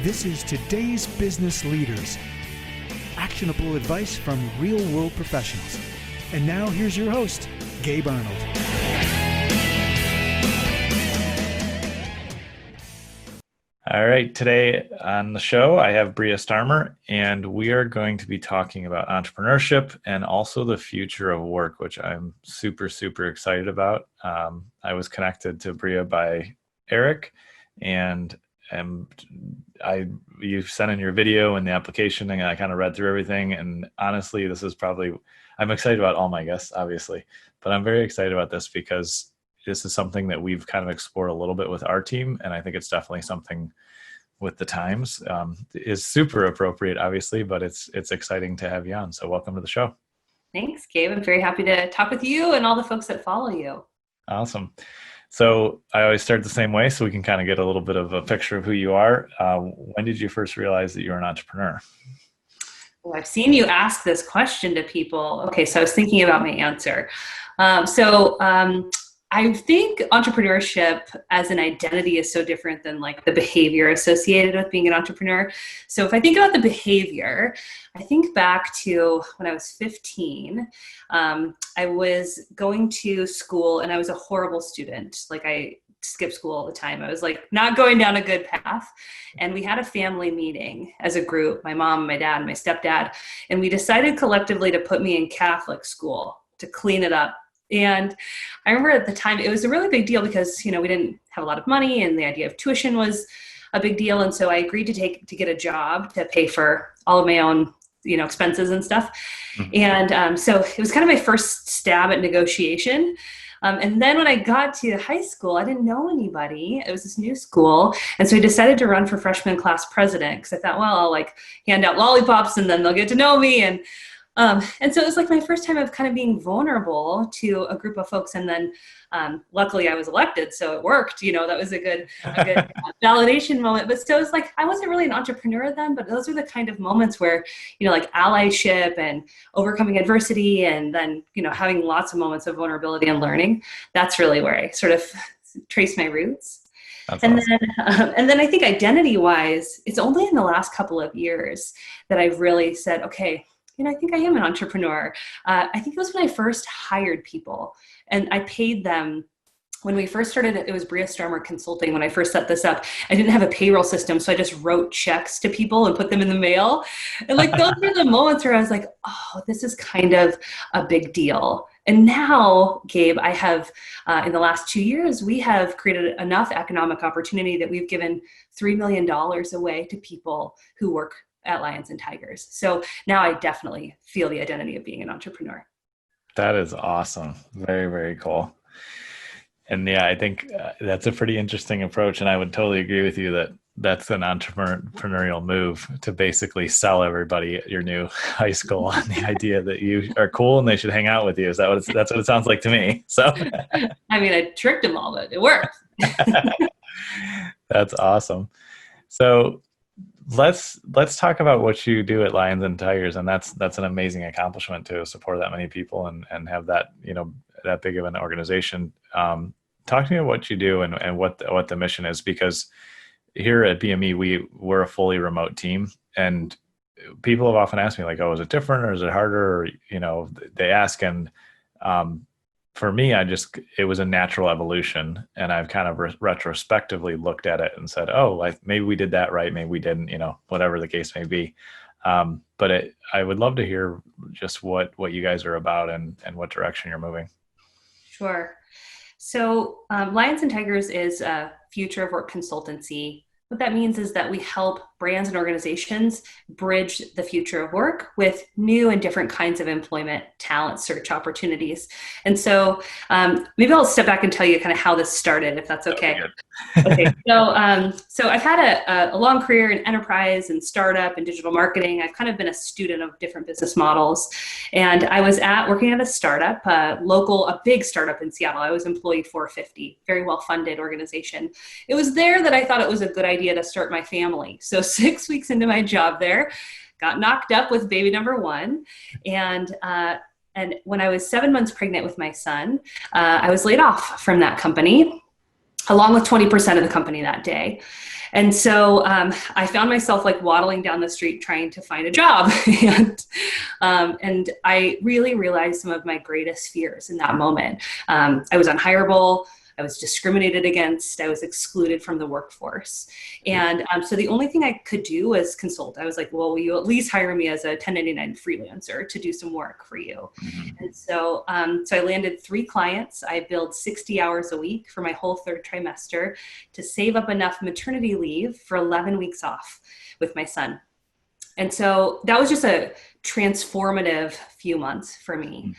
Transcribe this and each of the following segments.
This is today's business leaders. Actionable advice from real-world professionals. And now here's your host, Gabe Arnold. All right, today on the show, I have Brea Starmer, and we are going to be talking about entrepreneurship and also the future of work, which I'm super, super excited about. I was connected to Brea by Eric, and you sent in your video and the application, and I kind of read through everything. And honestly, I'm excited about all my guests, obviously, but I'm very excited about this because this is something that we've kind of explored a little bit with our team. And I think it's definitely something with the times is super appropriate, obviously, but it's exciting to have you on. So welcome to the show. Thanks, Gabe. I'm very happy to talk with you and all the folks that follow you. Awesome. So I always start the same way so we can kind of get a little bit of a picture of who you are. When did you first realize that you're an entrepreneur? Well, I've seen you ask this question to people. Okay, so I was thinking about my answer. I think entrepreneurship as an identity is so different than like the behavior associated with being an entrepreneur. So if I think about the behavior, I think back to when I was 15, I was going to school and I was a horrible student. Like I skipped school all the time. I was like not going down a good path. And we had a family meeting as a group, my mom, my dad, my stepdad, and we decided collectively to put me in Catholic school to clean it up. And I remember at the time, it was a really big deal because, we didn't have a lot of money and the idea of tuition was a big deal. And so I agreed to get a job to pay for all of my own, expenses and stuff. Mm-hmm. And so it was kind of my first stab at negotiation. And then when I got to high school, I didn't know anybody. It was this new school. And so I decided to run for freshman class president because I thought, well, I'll like hand out lollipops and then they'll get to know me. And so it was like my first time of kind of being vulnerable to a group of folks. And then luckily I was elected, so it worked. That was a good validation moment. But still, it's like I wasn't really an entrepreneur then, but those are the kind of moments where, like allyship and overcoming adversity and then, having lots of moments of vulnerability and learning. That's really where I sort of trace my roots. That's awesome. And then I think identity-wise, it's only in the last couple of years that I've really said, okay, I think I am an entrepreneur. I think it was when I first hired people and I paid them. When we first started, it was Brea Starmer Consulting. When I first set this up, I didn't have a payroll system. So I just wrote checks to people and put them in the mail. And like, those were the moments where I was like, oh, this is kind of a big deal. And now, Gabe, I have, in the last 2 years, we have created enough economic opportunity that we've given $3 million away to people who work at Lions and Tigers. So now I definitely feel the identity of being an entrepreneur. That is awesome. Very, very cool. And yeah, I think that's a pretty interesting approach. And I would totally agree with you that that's an entrepreneurial move to basically sell everybody at your new high school on the idea that you are cool and they should hang out with you. That's what it sounds like to me. So, I mean, I tricked them all, but it worked. That's awesome. So, Let's talk about what you do at Lions and Tigers, and that's an amazing accomplishment to support that many people and have that that big of an organization. Talk to me about what you do and what the mission is, because here at BME we're a fully remote team, and people have often asked me like, oh, is it different or is it harder? Or they ask, and for me, it was a natural evolution, and I've kind of retrospectively looked at it and said, oh, maybe we did that right, maybe we didn't, whatever the case may be. But I would love to hear just what you guys are about and what direction you're moving. Sure. So Lions and Tigers is a future of work consultancy. What that means is that we help brands and organizations bridge the future of work with new and different kinds of employment talent search opportunities. And so maybe I'll step back and tell you kind of how this started, if that's okay. Okay. So I've had a long career in enterprise and startup and digital marketing. I've kind of been a student of different business models. And I was working at a startup, a big startup in Seattle. I was employee 450, very well-funded organization. It was there that I thought it was a good idea to start my family. So 6 weeks into my job there, got knocked up with baby number one. And when I was 7 months pregnant with my son, I was laid off from that company, along with 20% of the company that day. And so I found myself like waddling down the street trying to find a job. And I really realized some of my greatest fears in that moment. I was unhireable. I was discriminated against. I was excluded from the workforce. And so the only thing I could do was consult. I was like, well, will you at least hire me as a 1099 freelancer to do some work for you? Mm-hmm. And so I landed 3 clients. I billed 60 hours a week for my whole 3rd trimester to save up enough maternity leave for 11 weeks off with my son. And so that was just a transformative few months for me. Mm-hmm.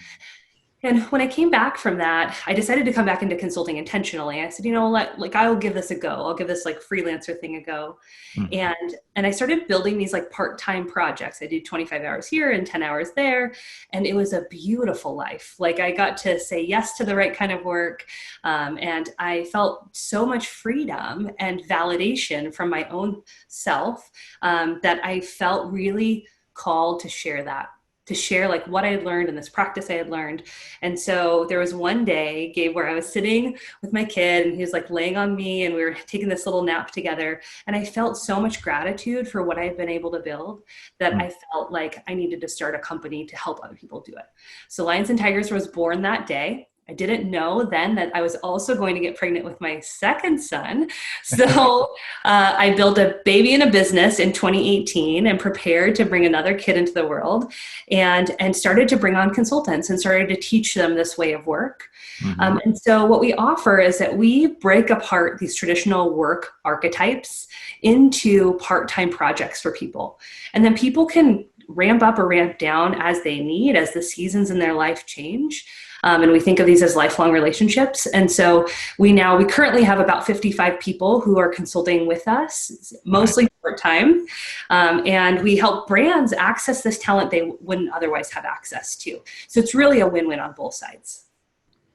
And when I came back from that, I decided to come back into consulting intentionally. I said, I'll give this a go. I'll give this like freelancer thing a go. Mm-hmm. And I started building these like part-time projects. I did 25 hours here and 10 hours there. And it was a beautiful life. Like I got to say yes to the right kind of work. And I felt so much freedom and validation from my own self that I felt really called to share that. To share like what I had learned and this practice I had learned. And so there was one day, Gabe, where I was sitting with my kid and he was like laying on me and we were taking this little nap together. And I felt so much gratitude for what I had been able to build that I felt like I needed to start a company to help other people do it. So Lions and Tigers was born that day. I didn't know then that I was also going to get pregnant with my 2nd son. So I built a baby and a business in 2018 and prepared to bring another kid into the world and started to bring on consultants and started to teach them this way of work. Mm-hmm. And so what we offer is that we break apart these traditional work archetypes into part-time projects for people. And then people can ramp up or ramp down as they need, as the seasons in their life change. And we think of these as lifelong relationships. And so we currently have about 55 people who are consulting with us, mostly part-time. And we help brands access this talent they wouldn't otherwise have access to. So it's really a win-win on both sides.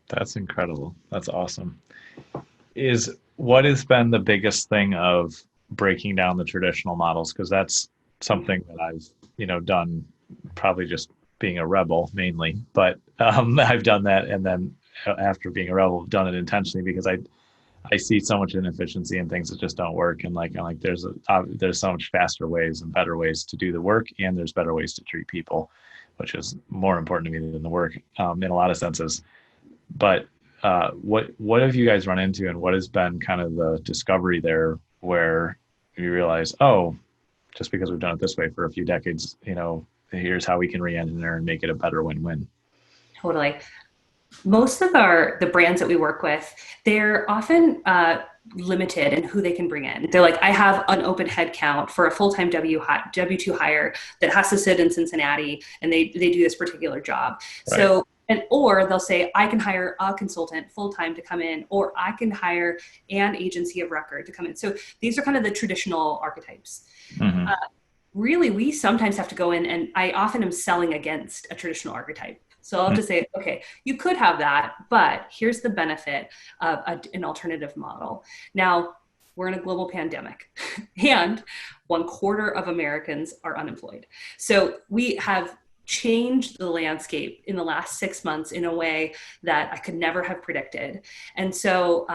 That's incredible. That's awesome. What has been the biggest thing of breaking down the traditional models? Because that's something that I've, done probably just being a rebel mainly, but I've done that. And then after being a rebel, I've done it intentionally because I see so much inefficiency and things that just don't work. And like there's so much faster ways and better ways to do the work. And there's better ways to treat people, which is more important to me than the work in a lot of senses. But what have you guys run into and what has been kind of the discovery there where you realize, just because we've done it this way for a few decades, here's how we can re-engineer and make it a better win-win. Totally. Most of the brands that we work with, they're often limited in who they can bring in. They're like, I have an open head count for a full-time W-2 hire that has to sit in Cincinnati and they do this particular job. Right. So, or they'll say, I can hire a consultant full-time to come in, or I can hire an agency of record to come in. So these are kind of the traditional archetypes. Mm-hmm. Really, we sometimes have to go in, and I often am selling against a traditional archetype. So I'll have to say, okay, you could have that, but here's the benefit of an alternative model. Now, we're in a global pandemic, and 1/4 of Americans are unemployed. So we have changed the landscape in the last 6 months in a way that I could never have predicted. And so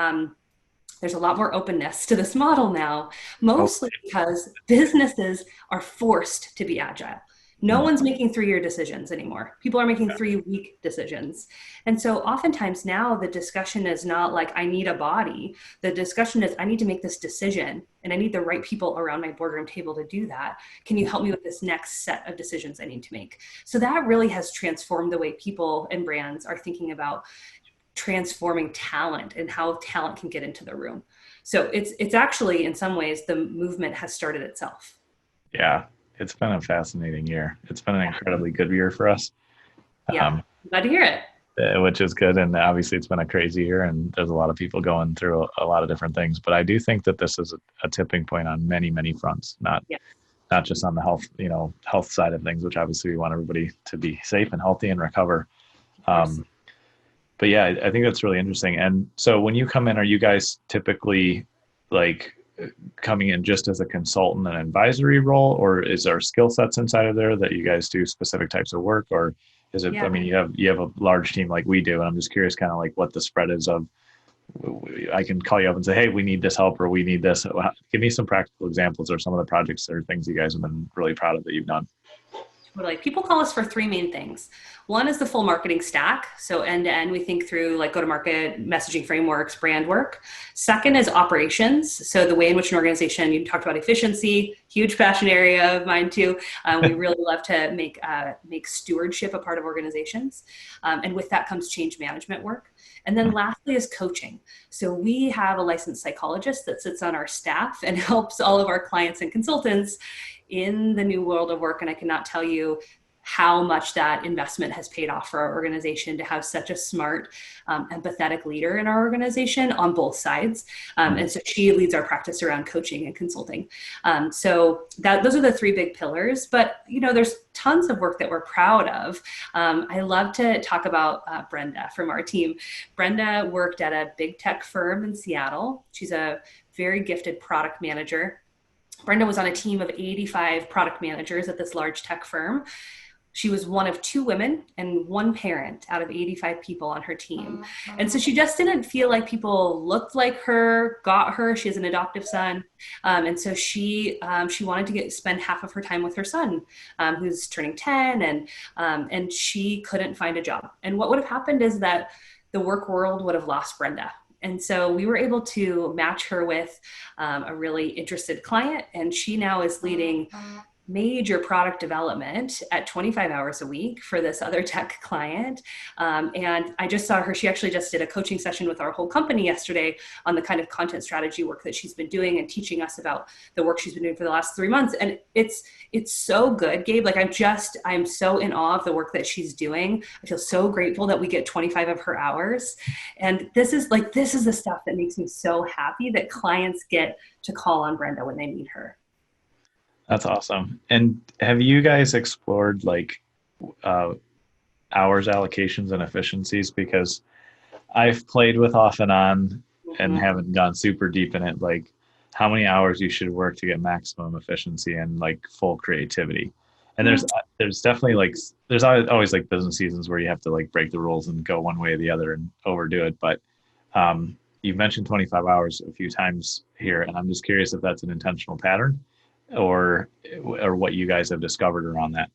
there's a lot more openness to this model now, mostly because businesses are forced to be agile. No one's making 3-year decisions anymore. People are making 3-week decisions. And so oftentimes now the discussion is not like, I need a body. The discussion is, I need to make this decision and I need the right people around my boardroom table to do that. Can you help me with this next set of decisions I need to make? So that really has transformed the way people and brands are thinking about transforming talent and how talent can get into the room. So it's actually, in some ways, the movement has started itself. Yeah, it's been a fascinating year. It's been an incredibly good year for us. Yeah, glad to hear it. Which is good. And obviously it's been a crazy year and there's a lot of people going through a lot of different things. But I do think that this is a tipping point on many, many fronts, not just on the health side of things, which obviously we want everybody to be safe and healthy and recover. But yeah, I think that's really interesting. And so when you come in, are you guys typically like coming in just as a consultant and advisory role, or is there skill sets inside of there that you guys do specific types of work, or is it, I mean, you have a large team like we do, and I'm just curious kind of like what the spread is of I can call you up and say, hey, we need this help or we need this. Give me some practical examples or some of the projects or things you guys have been really proud of that you've done. Totally. People call us for three main things. One is the full marketing stack. So end to end, we think through like go-to-market, messaging frameworks, brand work. Second is operations. So the way in which an organization, you talked about efficiency, huge passion area of mine too. We really love to make stewardship a part of organizations. And with that comes change management work. And then lastly is coaching. So we have a licensed psychologist that sits on our staff and helps all of our clients and consultants in the new world of work. And I cannot tell you how much that investment has paid off for our organization to have such a smart, empathetic leader in our organization on both sides. And so she leads our practice around coaching and consulting. So those are the three big pillars, but there's tons of work that we're proud of. I love to talk about Brenda from our team. Brenda worked at a big tech firm in Seattle. She's a very gifted product manager. Brenda was on a team of 85 product managers at this large tech firm. She was one of two women and one parent out of 85 people on her team. And so she just didn't feel like people looked like her, got her. She has an adoptive son. And so she wanted to spend half of her time with her son, who's turning 10, and she couldn't find a job. And what would have happened is that the work world would have lost Brenda. And so we were able to match her with a really interested client, and she now is leading major product development at 25 hours a week for this other tech client. And I just saw her, she actually just did a coaching session with our whole company yesterday on the kind of content strategy work that she's been doing and teaching us about the work she's been doing for the last 3 months. And it's so good, Gabe. Like I'm so in awe of the work that she's doing. I feel so grateful that we get 25 of her hours. And this is the stuff that makes me so happy that clients get to call on Brenda when they need her. That's awesome. And have you guys explored hours allocations and efficiencies? Because I've played with off and on and haven't gone super deep in it, like how many hours you should work to get maximum efficiency and like full creativity. And there's definitely there's always like business seasons where you have to like break the rules and go one way or the other and overdo it. But you've mentioned 25 hours a few times here, and I'm just curious if that's an intentional pattern or what you guys have discovered around that.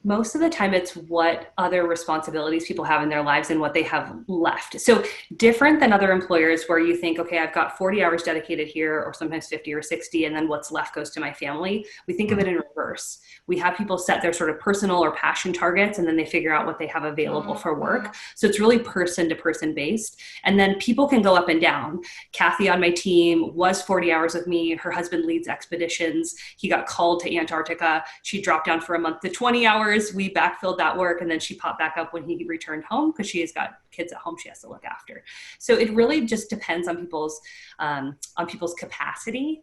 Most of the time it's what other responsibilities people have in their lives and what they have left. So different than other employers where you think, okay, I've got 40 hours dedicated here, or sometimes 50 or 60, and then what's left goes to my family. We think of it in reverse. We have people set their sort of personal or passion targets, and then they figure out what they have available for work. So it's really person to person based. And then people can go up and down. Kathy on my team was 40 hours with me. Her husband leads expeditions. He got called to Antarctica. She dropped down for a month to 20 hours. We backfilled that work, and then she popped back up when he returned home because she has got kids at home she has to look after. So it really just depends on people's capacity.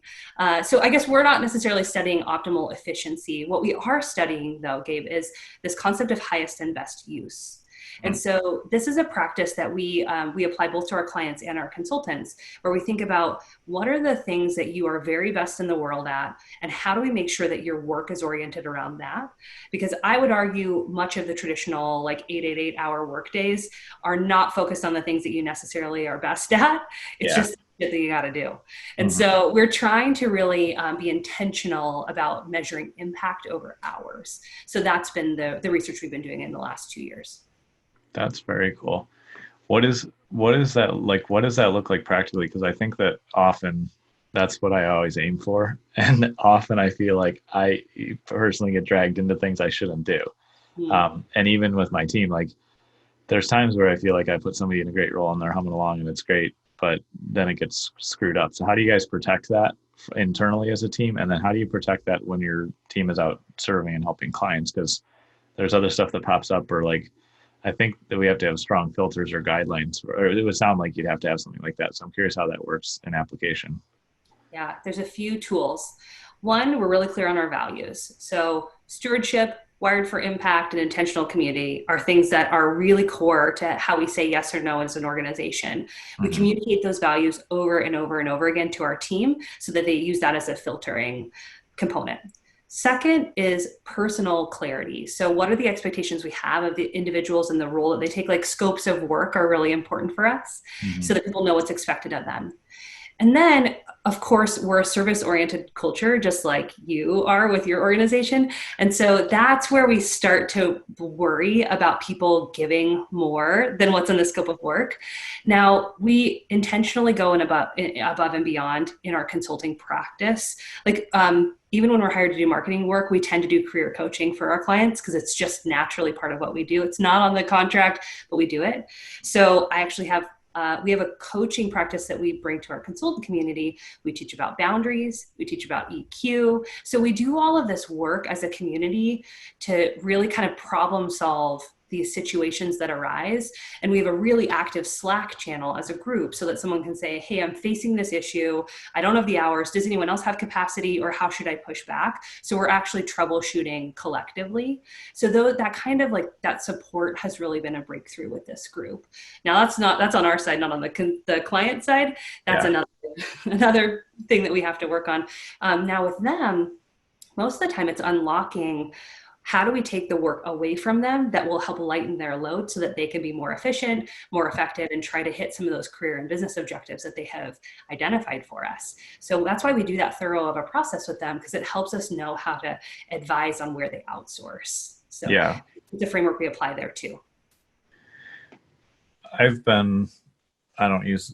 So I guess we're not necessarily studying optimal efficiency. What we are studying, though, Gabe, is this concept of highest and best use. And so this is a practice that we apply both to our clients and our consultants, where we think about what are the things that you are very best in the world at, and how do we make sure that your work is oriented around that? Because I would argue much of the traditional 8 hour work days are not focused on the things that you necessarily are best at. It's just that you got to do. And so we're trying to really be intentional about measuring impact over hours. So that's been the research we've been doing in the last 2 years. That's very cool. What is that like? What does that look like practically? Because I think that often that's what I always aim for. And often I feel like I personally get dragged into things I shouldn't do. And even with my team, there's times where I feel like I put somebody in a great role and they're humming along and it's great, but then it gets screwed up. So how do you guys protect that internally as a team? And then how do you protect that when your team is out serving and helping clients? Because there's other stuff that pops up, or I think that we have to have strong filters or guidelines, or it would sound like you'd have to have something like that. So I'm curious how that works in application. Yeah, there's a few tools. One, we're really clear on our values. So stewardship, wired for impact, and intentional community are things that are really core to how we say yes or no as an organization. We communicate those values over and over and over again to our team so that they use that as a filtering component. Second is personal clarity. So what are the expectations we have of the individuals and the role that they take? Like scopes of work are really important for us so that people know what's expected of them. And then, of course, we're a service-oriented culture, just like you are with your organization. And so that's where we start to worry about people giving more than what's in the scope of work. Now, we intentionally go above and beyond in our consulting practice. Like, even when we're hired to do marketing work, we tend to do career coaching for our clients because it's just naturally part of what we do. It's not on the contract, but we do it. So I actually have we have a coaching practice that we bring to our consultant community. We teach about boundaries. We teach about EQ. So we do all of this work as a community to really kind of problem solve these situations that arise. And we have a really active Slack channel as a group so that someone can say, hey, I'm facing this issue. I don't have the hours. Does anyone else have capacity, or how should I push back? So we're actually troubleshooting collectively. So that kind of like that support has really been a breakthrough with this group. Now that's on our side, not on the client side. That's another thing that we have to work on. Now with them, most of the time it's unlocking how do we take the work away from them that will help lighten their load so that they can be more efficient, more effective, and try to hit some of those career and business objectives that they have identified for us. So that's why we do that thorough of a process with them, because it helps us know how to advise on where they outsource. So it's a framework we apply there too. I don't use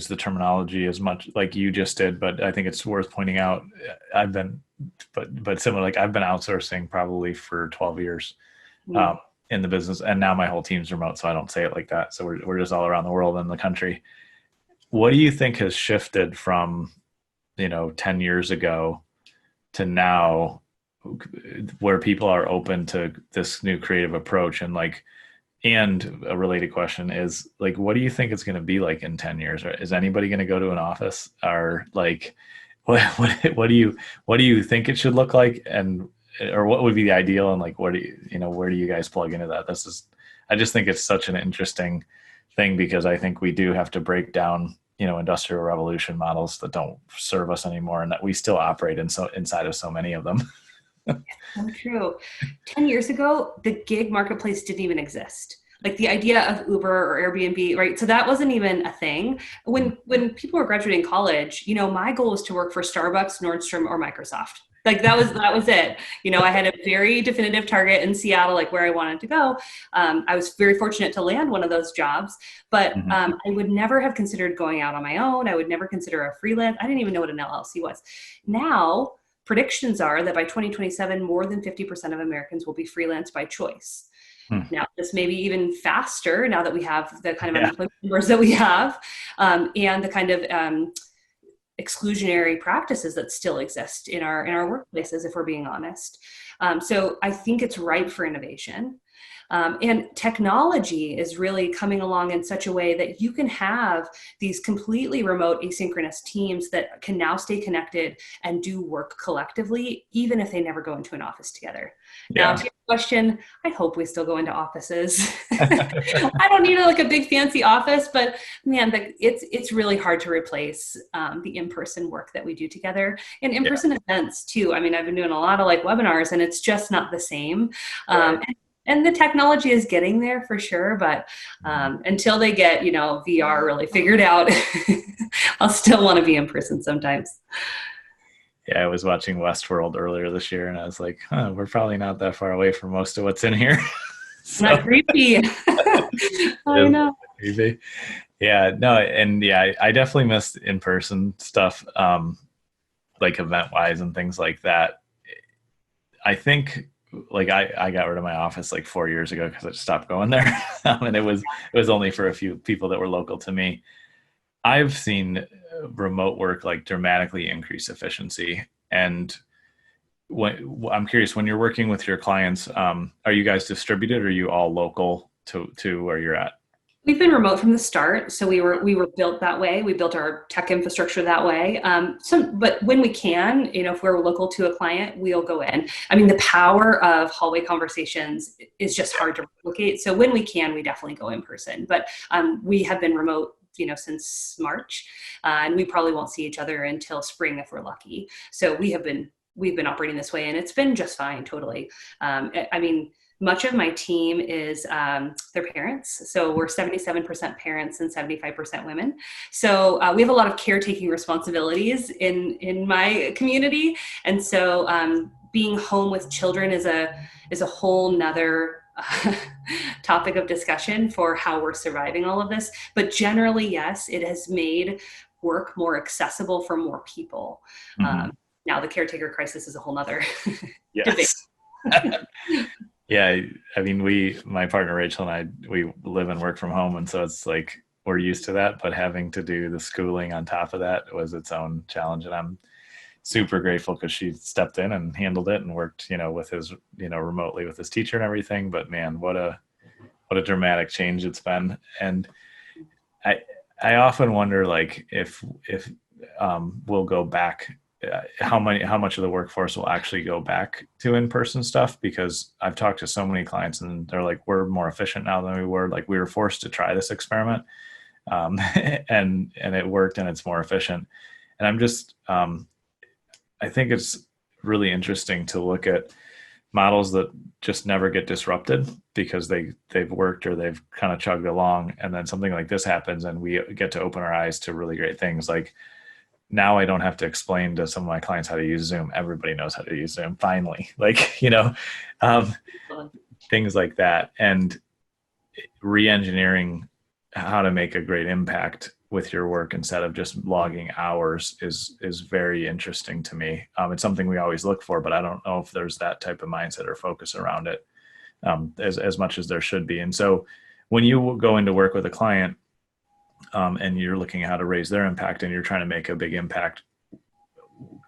the terminology as much like you just did, but I think it's worth pointing out. But similar, like I've been outsourcing probably for 12 years in the business, and now my whole team's remote, so I don't say it like that. So we're just all around the world and the country. What do you think has shifted from, 10 years ago to now, where people are open to this new creative approach? And a related question is like, what do you think it's going to be like in 10 years? Or is anybody going to go to an office, or like, what do you think it should look like, or what would be the ideal, and like where do you guys plug into that? I just think it's such an interesting thing, because I think we do have to break down industrial revolution models that don't serve us anymore, and that we still operate inside of so many of them. So true. 10 years ago, the gig marketplace didn't even exist. Like the idea of Uber or Airbnb, right? So that wasn't even a thing. When people were graduating college, my goal was to work for Starbucks, Nordstrom, or Microsoft. Like that was it. I had a very definitive target in Seattle, like where I wanted to go. I was very fortunate to land one of those jobs, but I would never have considered going out on my own. I would never consider a freelance. I didn't even know what an LLC was. Now, predictions are that by 2027, more than 50% of Americans will be freelance by choice. Now, this may be even faster now that we have the kind of unemployment numbers that we have, and the kind of exclusionary practices that still exist in our workplaces, if we're being honest. So I think it's ripe for innovation. And technology is really coming along in such a way that you can have these completely remote asynchronous teams that can now stay connected and do work collectively, even if they never go into an office together. Now, to your question, I hope we still go into offices. I don't need a big fancy office, but man, it's really hard to replace the in-person work that we do together, and in-person events too. I mean, I've been doing a lot of webinars, and it's just not the same. And the technology is getting there for sure, but until they get, VR really figured out, I'll still want to be in person sometimes. Yeah, I was watching Westworld earlier this year, and I was like, we're probably not that far away from most of what's in here. Not creepy. I know. Creepy. Yeah, no, and I definitely missed in-person stuff, like event-wise and things like that. I think I got rid of my office 4 years ago because I stopped going there. And it was only for a few people that were local to me. I've seen remote work dramatically increase efficiency. And I'm curious, when you're working with your clients, are you guys distributed, or are you all local to where you're at? We've been remote from the start, so we were built that way. We built our tech infrastructure that way. But when we can, if we're local to a client, we'll go in. I mean, the power of hallway conversations is just hard to replicate. So when we can, we definitely go in person. But we have been remote, since March, and we probably won't see each other until spring if we're lucky. So we have been we've been operating this way, and it's been just fine. Totally. I mean, much of my team is their parents. So we're 77% parents and 75% women. So we have a lot of caretaking responsibilities in my community. And so being home with children is a whole nother topic of discussion for how we're surviving all of this. But generally, yes, it has made work more accessible for more people. Now the caretaker crisis is a whole nother debate. Yeah, I mean, my partner Rachel and I, we live and work from home, and so it's like we're used to that. But having to do the schooling on top of that was its own challenge, and I'm super grateful because she stepped in and handled it and worked, with his, remotely with his teacher and everything. But man, what a dramatic change it's been, and I often wonder, like, if we'll go back. How much of the workforce will actually go back to in-person stuff, because I've talked to so many clients and they're like, we're more efficient now than we were. Like, we were forced to try this experiment, and it worked, and it's more efficient. And I'm just, I think it's really interesting to look at models that just never get disrupted because they've worked or they've kind of chugged along, and then something like this happens and we get to open our eyes to really great things. Like, now I don't have to explain to some of my clients how to use Zoom. Everybody knows how to use Zoom finally, like, things like that. And re-engineering how to make a great impact with your work instead of just logging hours is very interesting to me. It's something we always look for, but I don't know if there's that type of mindset or focus around it as much as there should be. And so when you go into work with a client, and you're looking at how to raise their impact and you're trying to make a big impact,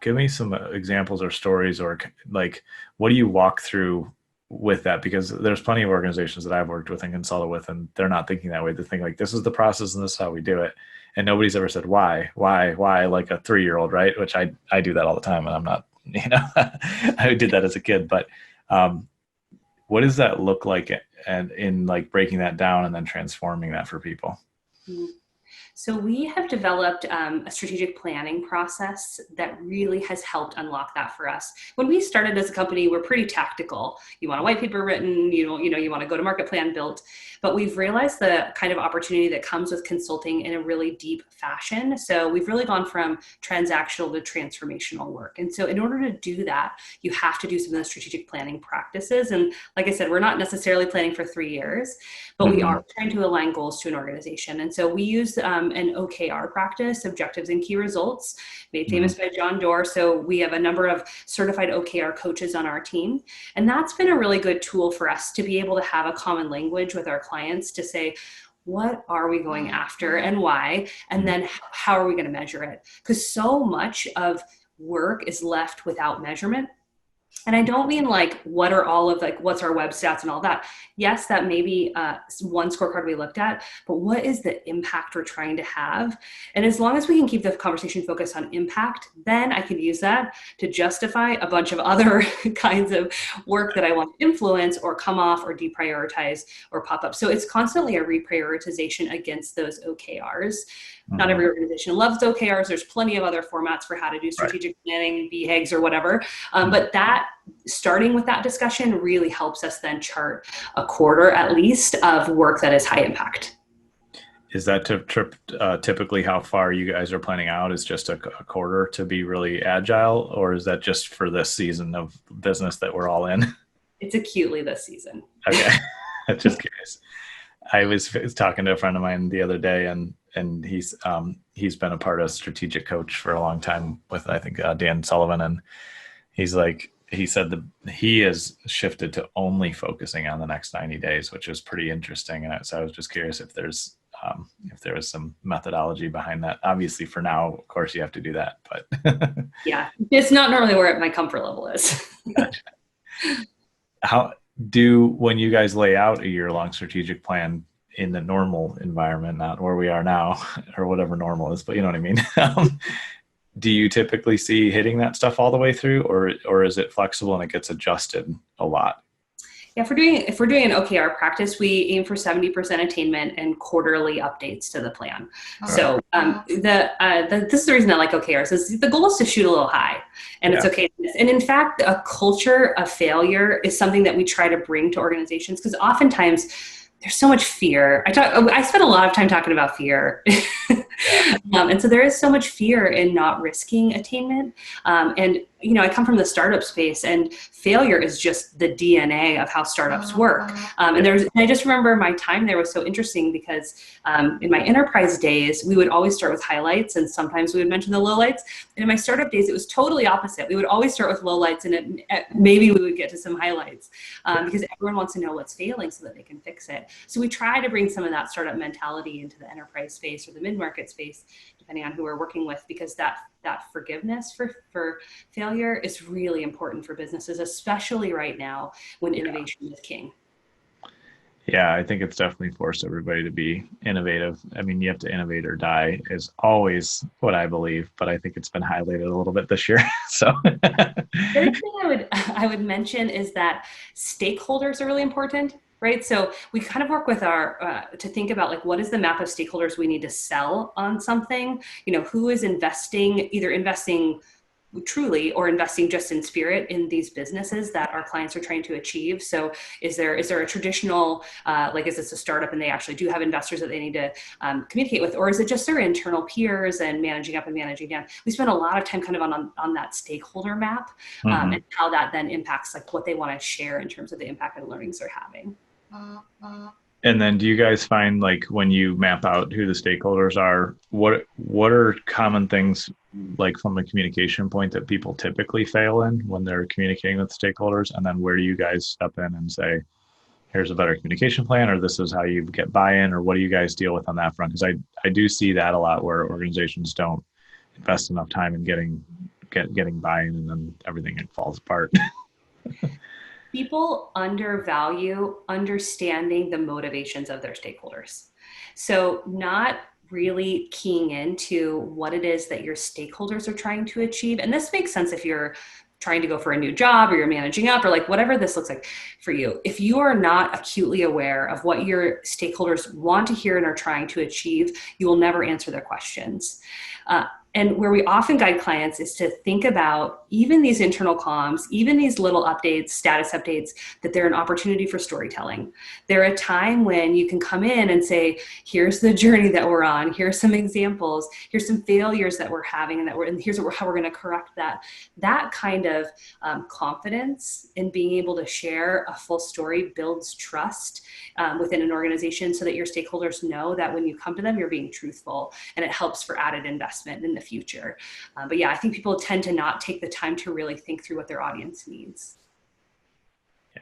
give me some examples or stories, or like, what do you walk through with that? Because there's plenty of organizations that I've worked with and consulted with, and they're not thinking that way. They think like, this is the process and this is how we do it. And nobody's ever said, why, like a 3-year-old, right? Which I do that all the time, and I'm not, I did that as a kid, but what does that look like, and in like breaking that down and then transforming that for people? So we have developed a strategic planning process that really has helped unlock that for us. When we started as a company, we're pretty tactical. You want a white paper written, you want a go-to-market plan built, but we've realized the kind of opportunity that comes with consulting in a really deep fashion. So we've really gone from transactional to transformational work. And so in order to do that, you have to do some of the strategic planning practices. And like I said, we're not necessarily planning for 3 years, but we are trying to align goals to an organization. And so we use an OKR practice, objectives and key results, made famous by John Doerr. So we have a number of certified OKR coaches on our team. And that's been a really good tool for us to be able to have a common language with our clients to say, what are we going after and why? And then how are we going to measure it? Because so much of work is left without measurement. And I don't mean like, what are all of like, what's our web stats and all that? Yes, that may be one scorecard we looked at, but what is the impact we're trying to have? And as long as we can keep the conversation focused on impact, then I can use that to justify a bunch of other kinds of work that I want to influence or come off or deprioritize or pop up. So it's constantly a reprioritization against those OKRs. Not every organization loves OKRs. There's plenty of other formats for how to do strategic planning, BHAGs or whatever. But that starting with that discussion really helps us then chart a quarter at least of work that is high impact. Is that typically how far you guys are planning out? Is just a quarter to be really agile, or is that just for this season of business that we're all in? It's acutely this season. Okay. I'm just curious. I was talking to a friend of mine the other day, and he's been a part of strategic coach for a long time with, I think, Dan Sullivan. And he said that he has shifted to only focusing on the next 90 days, which is pretty interesting. And so I was just curious if there was some methodology behind that. Obviously for now, of course you have to do that, but yeah, it's not normally where my comfort level is. Gotcha. When you guys lay out a year-long strategic plan in the normal environment, not where we are now or whatever normal is, but you know what I mean? Do you typically see hitting that stuff all the way through, or is it flexible and it gets adjusted a lot? Yeah, if we're doing an OKR practice, we aim for 70% attainment and quarterly updates to the plan. So this is the reason I like OKRs is the goal is to shoot a little high, and it's okay. And in fact, a culture of failure is something that we try to bring to organizations because oftentimes there's so much fear. I spend a lot of time talking about fear. And so there is so much fear in not risking attainment. And, I come from the startup space, and failure is just the DNA of how startups work. And I just remember my time there was so interesting because in my enterprise days, we would always start with highlights, and sometimes we would mention the lowlights. And in my startup days, it was totally opposite. We would always start with lowlights, and maybe we would get to some highlights because everyone wants to know what's failing so that they can fix it. So we try to bring some of that startup mentality into the enterprise space or the mid-market space, depending on who we're working with, because that forgiveness for failure is really important for businesses, especially right now when innovation is king. Yeah, I think it's definitely forced everybody to be innovative. I mean, you have to innovate or die is always what I believe, but I think it's been highlighted a little bit this year. So the other thing I would mention is that stakeholders are really important. Right. So we kind of work with to think about like, what is the map of stakeholders we need to sell on something? Who is either investing truly or investing just in spirit in these businesses that our clients are trying to achieve. So is there a traditional, is this a startup and they actually do have investors that they need to communicate with, or is it just their internal peers and managing up and managing down? We spend a lot of time kind of on that stakeholder map and how that then impacts like what they want to share in terms of the impact and learnings they're having. And then do you guys find like when you map out who the stakeholders are, what are common things like from a communication point that people typically fail in when they're communicating with stakeholders? And then where do you guys step in and say, here's a better communication plan, or this is how you get buy-in, or what do you guys deal with on that front? Because I do see that a lot where organizations don't invest enough time in getting buy-in, and then everything falls apart. People undervalue understanding the motivations of their stakeholders. So not really keying into what it is that your stakeholders are trying to achieve. And this makes sense if you're trying to go for a new job or you're managing up or like whatever this looks like for you. If you are not acutely aware of what your stakeholders want to hear and are trying to achieve, you will never answer their questions. And where we often guide clients is to think about even these internal comms, even these little updates, status updates, that they're an opportunity for storytelling. They're a time when you can come in and say, here's the journey that we're on. Here's some examples. Here's some failures that we're having and here's how we're going to correct that. That kind of confidence in being able to share a full story builds trust within an organization so that your stakeholders know that when you come to them, you're being truthful, and it helps for added investment in the future. But yeah, I think people tend to not take the time to really think through what their audience needs.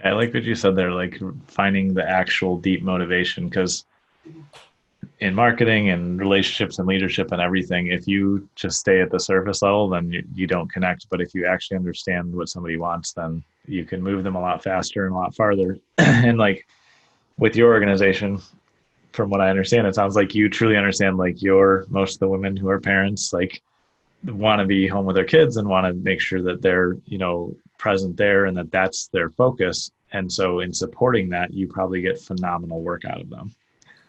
I like what you said there, like finding the actual deep motivation, because in marketing and relationships and leadership and everything, if you just stay at the surface level, then you don't connect. But if you actually understand what somebody wants, then you can move them a lot faster and a lot farther. And like with your organization, from what I understand, it sounds like you truly understand, like most of the women who are parents, like want to be home with their kids and want to make sure that they're, present there and that's their focus. And so in supporting that, you probably get phenomenal work out of them.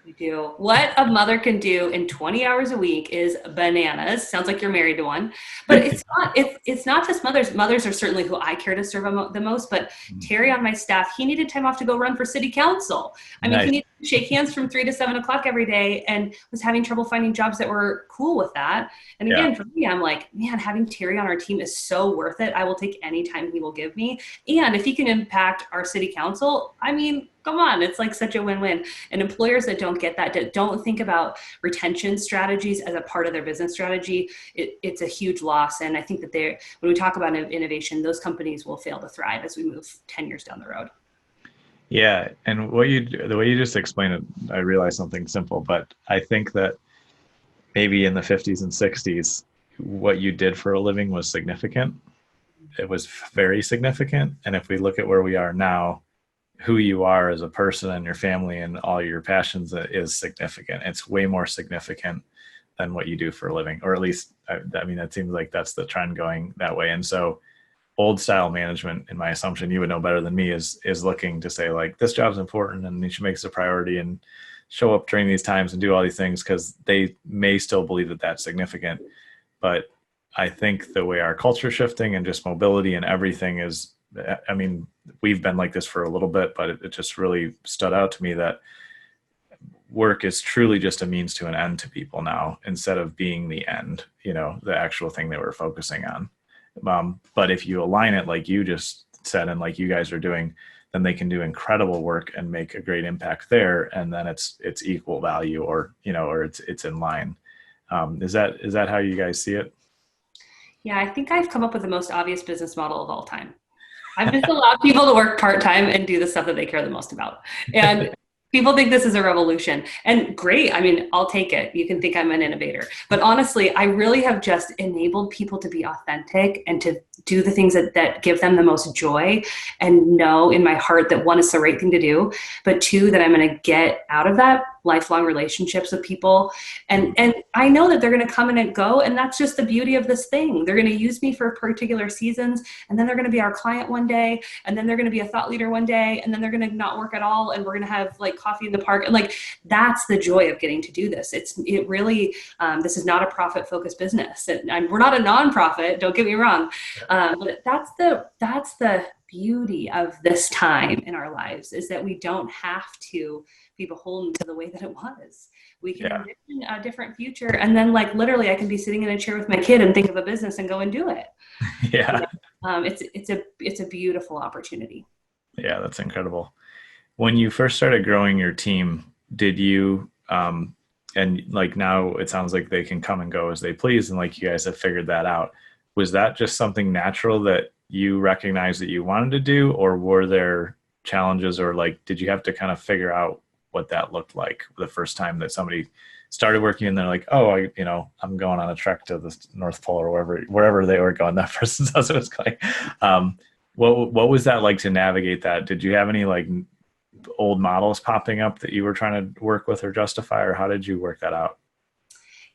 We do. What a mother can do in 20 hours a week is bananas. Sounds like you're married to one, but it's not just mothers. Mothers are certainly who I care to serve the most, but Terry on my staff, he needed time off to go run for city council. I mean, he needed to shake hands from 3 to 7 o'clock every day and was having trouble finding jobs that were cool with that. And again, for me, I'm like, man, having Terry on our team is so worth it. I will take any time he will give me. And if he can impact our city council, I mean, come on, it's like such a win-win. And employers that don't get that, don't think about retention strategies as a part of their business strategy, it's a huge loss. And I think that when we talk about innovation, those companies will fail to thrive as we move 10 years down the road. Yeah. And the way you just explained it, I realized something simple, but I think that maybe in the 50s and 60s, what you did for a living was significant. It was very significant. And if we look at where we are now, who you are as a person and your family and all your passions is significant. It's way more significant than what you do for a living, or at least, I mean, it seems like that's the trend going that way. And so old style management, in my assumption, you would know better than me, is looking to say like, this job's important and you should make this a priority and show up during these times and do all these things, because they may still believe that that's significant. But I think the way our culture is shifting and just mobility and everything is, I mean, we've been like this for a little bit, but it just really stood out to me that work is truly just a means to an end to people now, instead of being the end, the actual thing they were focusing on. But if you align it like you just said, and like you guys are doing, then they can do incredible work and make a great impact there. And then it's equal value, or it's in line. Is that how you guys see it? Yeah, I think I've come up with the most obvious business model of all time. I've just allowed people to work part-time and do the stuff that they care the most about. And people think this is a revolution, and great. I mean, I'll take it. You can think I'm an innovator, but honestly, I really have just enabled people to be authentic and to do the things that give them the most joy, and know in my heart that one, is the right thing to do, but two, that I'm going to get out of that lifelong relationships with people. And I know that they're going to come in and go. And that's just the beauty of this thing. They're going to use me for particular seasons. And then they're going to be our client one day. And then they're going to be a thought leader one day. And then they're going to not work at all. And we're going to have like coffee in the park. And like, that's the joy of getting to do this. It really, this is not a profit focused business. We're not a nonprofit. Don't get me wrong. But that's the beauty of this time in our lives, is that we don't have to be beholden to the way that it was. We can envision a different future, and then like literally I can be sitting in a chair with my kid and think of a business and go and do it. Yeah. It's a beautiful opportunity. Yeah, that's incredible. When you first started growing your team, did you and like now it sounds like they can come and go as they please, and like you guys have figured that out. Was that just something natural that you recognized that you wanted to do, or were there challenges, or like did you have to kind of figure out what that looked like the first time that somebody started working and they're like, oh, I'm going on a trek to the North Pole, or wherever they were going, that person says it was going. What was that like to navigate that? Did you have any like old models popping up that you were trying to work with or justify, or how did you work that out?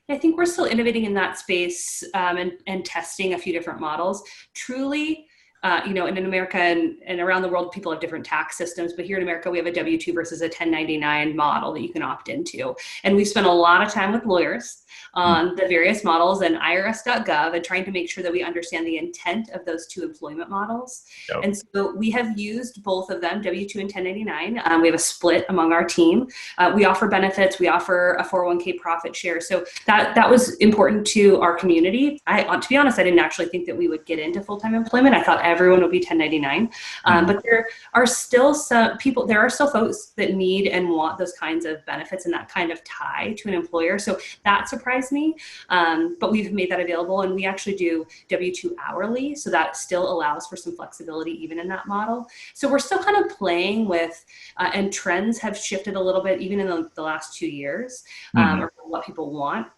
I think we're still innovating in that space, and testing a few different models. Truly, and in America and around the world, people have different tax systems. But here in America, we have a W-2 versus a 1099 model that you can opt into. And we spent a lot of time with lawyers on the various models and irs.gov, and trying to make sure that we understand the intent of those two employment models. Yep. And so we have used both of them, W-2 and 1099. We have a split among our team. We offer benefits. We offer a 401k profit share. So that was important to our community. To be honest, I didn't actually think that we would get into full-time employment. I thought everyone would be 1099. But there are still folks that need and want those kinds of benefits and that kind of tie to an employer. So that surprised me. But we've made that available, and we actually do W-2 hourly. So that still allows for some flexibility even in that model. So we're still kind of playing with, and trends have shifted a little bit even in the last 2 years, or what people want.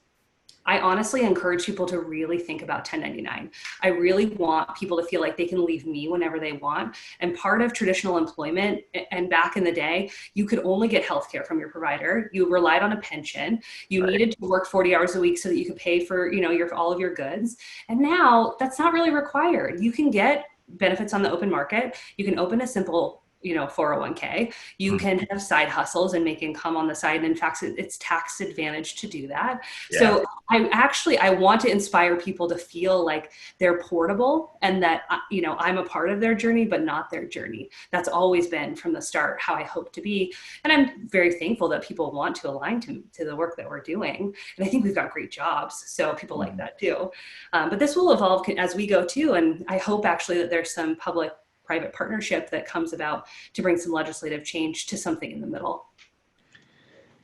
I honestly encourage people to really think about 1099. I really want people to feel like they can leave me whenever they want. And part of traditional employment, and back in the day, you could only get healthcare from your provider. You relied on a pension. You needed to work 40 hours a week so that you could pay for, all of your goods. And now that's not really required. You can get benefits on the open market. You can open a simple 401k. You can have side hustles and make income on the side. And in fact, it's tax advantage to do that. Yeah. So I want to inspire people to feel like they're portable, and that, I'm a part of their journey, but not their journey. That's always been from the start how I hope to be. And I'm very thankful that people want to align to the work that we're doing. And I think we've got great jobs. So people like that too. But this will evolve as we go too. And I hope actually that there's some public-private partnership that comes about to bring some legislative change to something in the middle.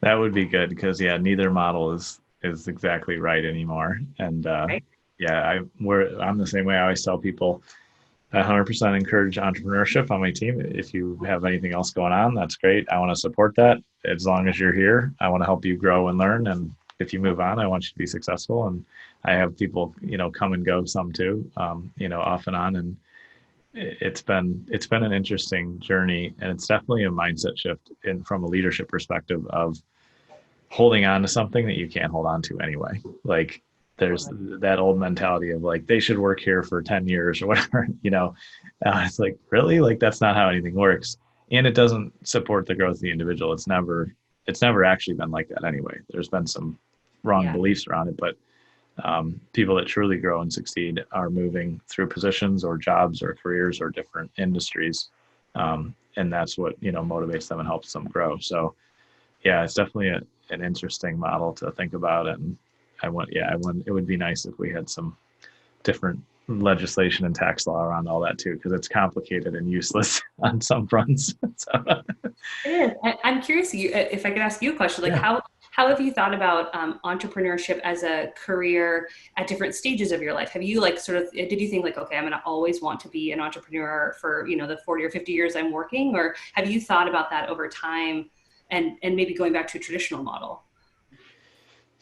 That would be good, because neither model is exactly right anymore. And right. I'm the same way. I always tell people, I 100% encourage entrepreneurship on my team. If you have anything else going on, that's great. I want to support that. As long as you're here, I want to help you grow and learn. And if you move on, I want you to be successful. And I have people, come and go, some too, off and on. And it's been an interesting journey, and it's definitely a mindset shift from a leadership perspective of holding on to something that you can't hold on to anyway. Like, there's that old mentality of like, they should work here for 10 years or whatever, it's like, really? Like, that's not how anything works. And it doesn't support the growth of the individual. It's never actually been like that anyway. There's been some wrong Yeah. beliefs around it, but people that truly grow and succeed are moving through positions or jobs or careers or different industries. And that's what, motivates them and helps them grow. So yeah, it's definitely an interesting model to think about. And it would be nice if we had some different legislation and tax law around all that too, because it's complicated and useless on some fronts. So, It is. I'm curious, if I could ask you a question, like yeah. how have you thought about entrepreneurship as a career at different stages of your life? Have you like sort of, did you think like, okay, I'm going to always want to be an entrepreneur for, the 40 or 50 years I'm working, or have you thought about that over time and maybe going back to a traditional model?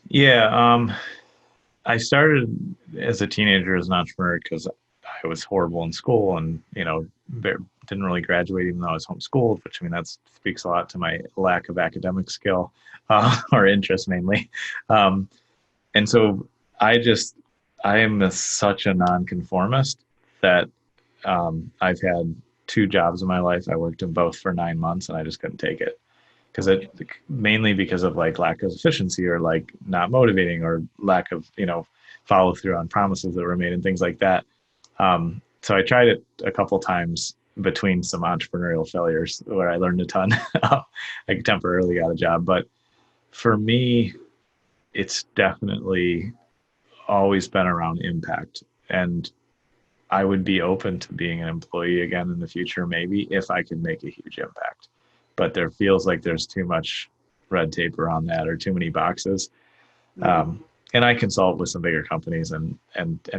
Yeah. I started as a teenager as an entrepreneur because I was horrible in school and, didn't really graduate even though I was homeschooled, which I mean, that speaks a lot to my lack of academic skill or interest mainly. Um, and so I am such a nonconformist that I've had two jobs in my life. I worked in both for 9 months and I just couldn't take it because mainly because of like lack of efficiency or like not motivating or lack of follow through on promises that were made and things like that. So I tried it a couple times between some entrepreneurial failures where I learned a ton. I temporarily got a job, but for me, it's definitely always been around impact. And I would be open to being an employee again in the future, maybe if I could make a huge impact. But there feels like there's too much red tape around that or too many boxes. And I consult with some bigger companies and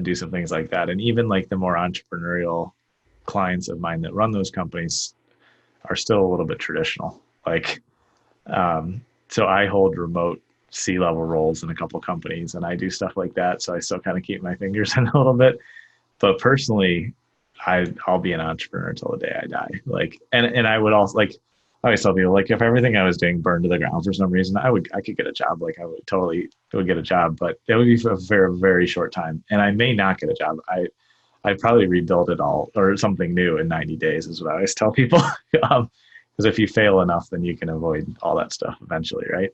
do some things like that. And even like the more entrepreneurial clients of mine that run those companies are still a little bit traditional. Like, so I hold remote C-level roles in a couple of companies and I do stuff like that. So I still kind of keep my fingers in a little bit. But personally, I'll be an entrepreneur until the day I die. Like, and I would also like, I always tell people like if everything I was doing burned to the ground for some reason, I could get a job. Like I would get a job, but it would be for a very, very short time. And I may not get a job. I'd probably rebuild it all or something new in 90 days is what I always tell people. Because if you fail enough, then you can avoid all that stuff eventually, right?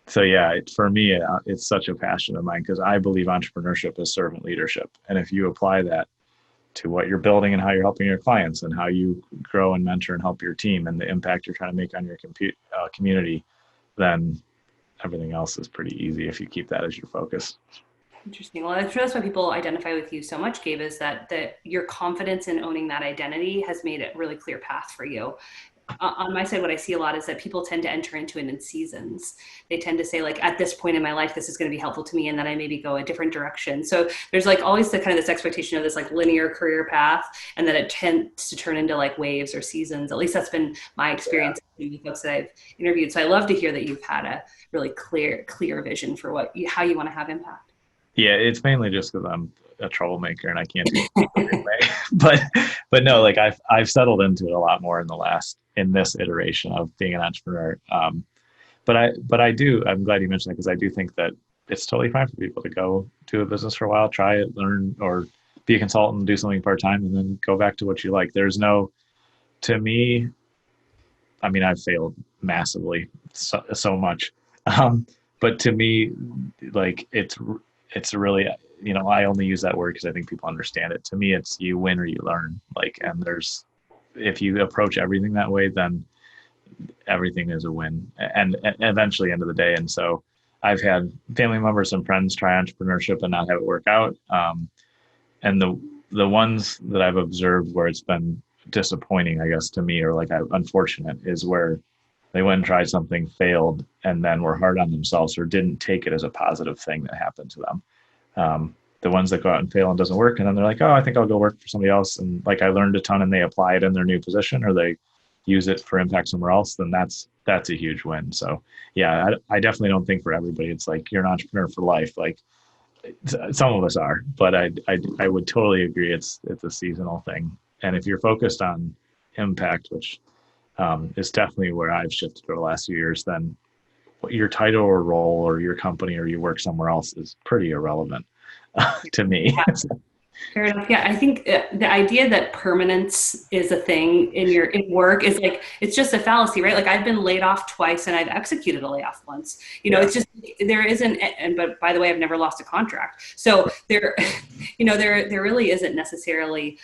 So yeah, for me, it's such a passion of mine because I believe entrepreneurship is servant leadership. And if you apply that to what you're building and how you're helping your clients and how you grow and mentor and help your team and the impact you're trying to make on your community, then everything else is pretty easy if you keep that as your focus. Interesting. Well, I'm sure that's why people identify with you so much, Gabe, is that your confidence in owning that identity has made it a really clear path for you. On my side, what I see a lot is that people tend to enter into it in seasons. They tend to say like, at this point in my life, this is going to be helpful to me. And then I maybe go a different direction. So there's like always the kind of this expectation of this like linear career path. And then it tends to turn into like waves or seasons. At least that's been my experience with the folks that I've interviewed. So I love to hear that you've had a really clear vision for how you want to have impact. Yeah, it's mainly just because I'm a troublemaker and I can't do it anyway. But no, like I've settled into it a lot more in this iteration of being an entrepreneur. But I'm glad you mentioned that because I do think that it's totally fine for people to go do a business for a while, try it, learn, or be a consultant, do something part-time, and then go back to what you like. To me, I mean, I've failed massively so much. But to me, like it's really, I only use that word because I think people understand it. To me, it's you win or you learn. Like, and if you approach everything that way, then everything is a win and eventually end of the day. And so I've had family members and friends try entrepreneurship and not have it work out. And the ones that I've observed where it's been disappointing, I guess, to me, or like unfortunate, is where they went and tried something, failed, and then were hard on themselves or didn't take it as a positive thing that happened to them. The ones that go out and fail and doesn't work, and then they're like, oh, I think I'll go work for somebody else. And like I learned a ton and they apply it in their new position or they use it for impact somewhere else, then that's a huge win. So yeah, I definitely don't think for everybody it's like you're an entrepreneur for life. Like some of us are, but I would totally agree it's a seasonal thing. And if you're focused on impact, which is definitely where I've shifted over the last few years, then what your title or role or your company or you work somewhere else is pretty irrelevant to me. Fair enough. Yeah, I think the idea that permanence is a thing in work is like, it's just a fallacy, right? Like I've been laid off twice and I've executed a layoff once. It's just, there isn't, but by the way, I've never lost a contract. So there, there really isn't necessarily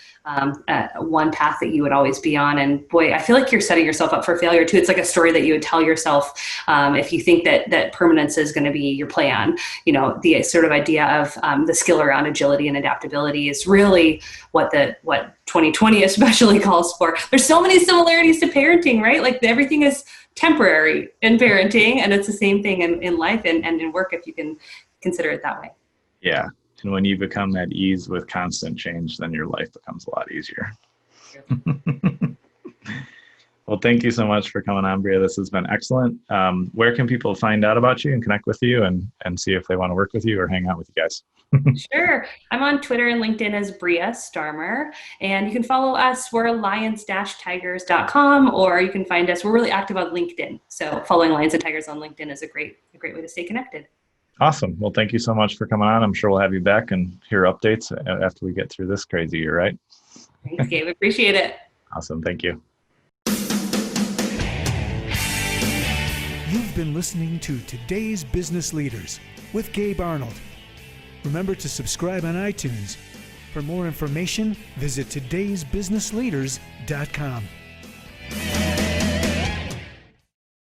one path that you would always be on. And boy, I feel like you're setting yourself up for failure too. It's like a story that you would tell yourself if you think that permanence is going to be your plan. The sort of idea of the skill around agility and adaptability is really what 2020 especially calls for. There's so many similarities to parenting, right? Like everything is temporary in parenting, and it's the same thing in life and in work, if you can consider it that way. Yeah. And when you become at ease with constant change, then your life becomes a lot easier. Well, thank you so much for coming on, Brea. This has been excellent. Where can people find out about you and connect with you and see if they want to work with you or hang out with you guys? Sure. I'm on Twitter and LinkedIn as Brea Starmer, and you can follow us. We're lions-tigers.com, or you can find us. We're really active on LinkedIn. So following Lions and Tigers on LinkedIn is a great way to stay connected. Awesome. Well, thank you so much for coming on. I'm sure we'll have you back and hear updates after we get through this crazy year, right? Thanks, Gabe. Appreciate it. Awesome. Thank you. You've been listening to Today's Business Leaders with Gabe Arnold. Remember to subscribe on iTunes. For more information, visit todaysbusinessleaders.com.